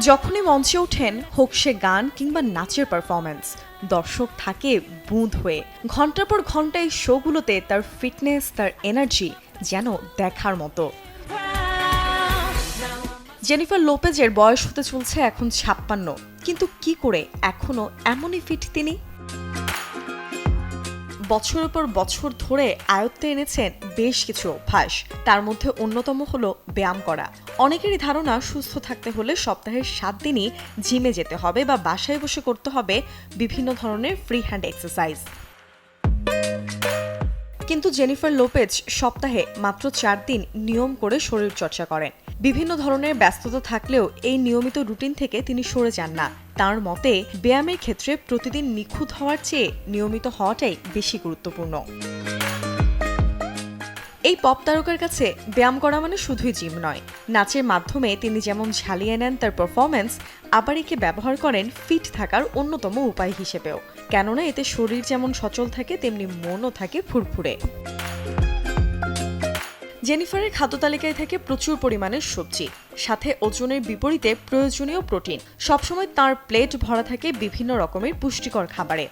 যখনই মঞ্চে ওঠেন, হোক সে গান কিংবা নাচের পারফরমেন্স, দর্শক থাকে বুঁদ হয়ে। ঘন্টার পর ঘন্টা এই শোগুলোতে তার ফিটনেস, তার এনার্জি যেন দেখার মতো। জেনিফার লোপেজের বয়স হতে চলছে এখন ৫৬, কিন্তু কি করে এখনো এমনই ফিট তিনি? বছরের পর বছর ধরে আয়ত্তে এনেছেন বেশ কিছু অভ্যাস, তার মধ্যে অন্যতম হলো ব্যায়াম করা। অনেকেরই ধারণা সুস্থ থাকতে হলে সপ্তাহের ৭ দিনই জিমে যেতে হবে বা বাসায় বসে করতে হবে বিভিন্ন ধরনের ফ্রি হ্যান্ড এক্সারসাইজ। কিন্তু জেনিফার লোপেজ সপ্তাহে মাত্র ৪ দিন নিয়ম করে শরীর চর্চা করেন। বিভিন্ন ধরনের ব্যস্ততা থাকলেও এই নিয়মিত রুটিন থেকে তিনি সরে যান না। তার মতে, ব্যায়ামের ক্ষেত্রে প্রতিদিন নিখুঁত হওয়ার চেয়ে নিয়মিত হওয়াটাই বেশি গুরুত্বপূর্ণ। এই পপ তারকার কাছে ব্যায়াম করা মানে শুধুই জিম নয়, নাচের মাধ্যমে তিনি যেমন ঝালিয়ে নেন তার পারফরমেন্স, আবার একে ব্যবহার করেন ফিট থাকার অন্যতম উপায় হিসেবেও। কেননা এতে শরীর যেমন সচল থাকে, তেমনি মনও থাকে ফুরফুরে। জেনিফারের খাদ্য তালিকায় থাকে প্রচুর পরিমাণের সবজি, সাথে ওজনের বিপরীতে প্রয়োজনীয় প্রোটিন। সবসময় তার প্লেট ভরা থাকে বিভিন্ন রকমের পুষ্টিকর খাবারে।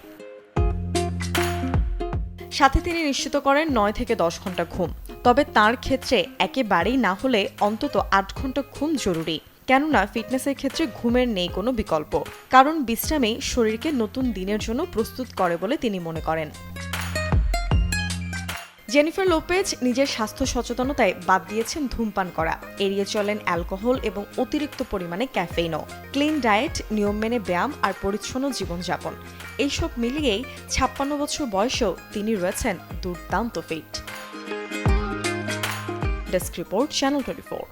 সাথে তিনি নিশ্চিত করেন ৯ থেকে ১০ ঘন্টা ঘুম। তবে তার ক্ষেত্রে একেবারেই না হলে অন্তত ৮ ঘন্টা ঘুম জরুরি। কেননা ফিটনেসের ক্ষেত্রে ঘুমের নেই কোনো বিকল্প, কারণ বিশ্রামই শরীরকে নতুন দিনের জন্য প্রস্তুত করে বলে তিনি মনে করেন। জেনিফার লোপেজ নিজের স্বাস্থ্য সচেতনতায় বাদ দিয়েছেন ধূমপান করা, এড়িয়ে চলেন অ্যালকোহল এবং অতিরিক্ত পরিমাণে ক্যাফেইনও। ক্লিন ডায়েট, নিয়ম মেনে ব্যায়াম আর পরিচ্ছন্ন জীবনযাপন, এইসব মিলিয়েই ৫৬ বছর বয়সেও তিনি রয়েছেন দুর্দান্ত ফিট। Desk report, channel 24।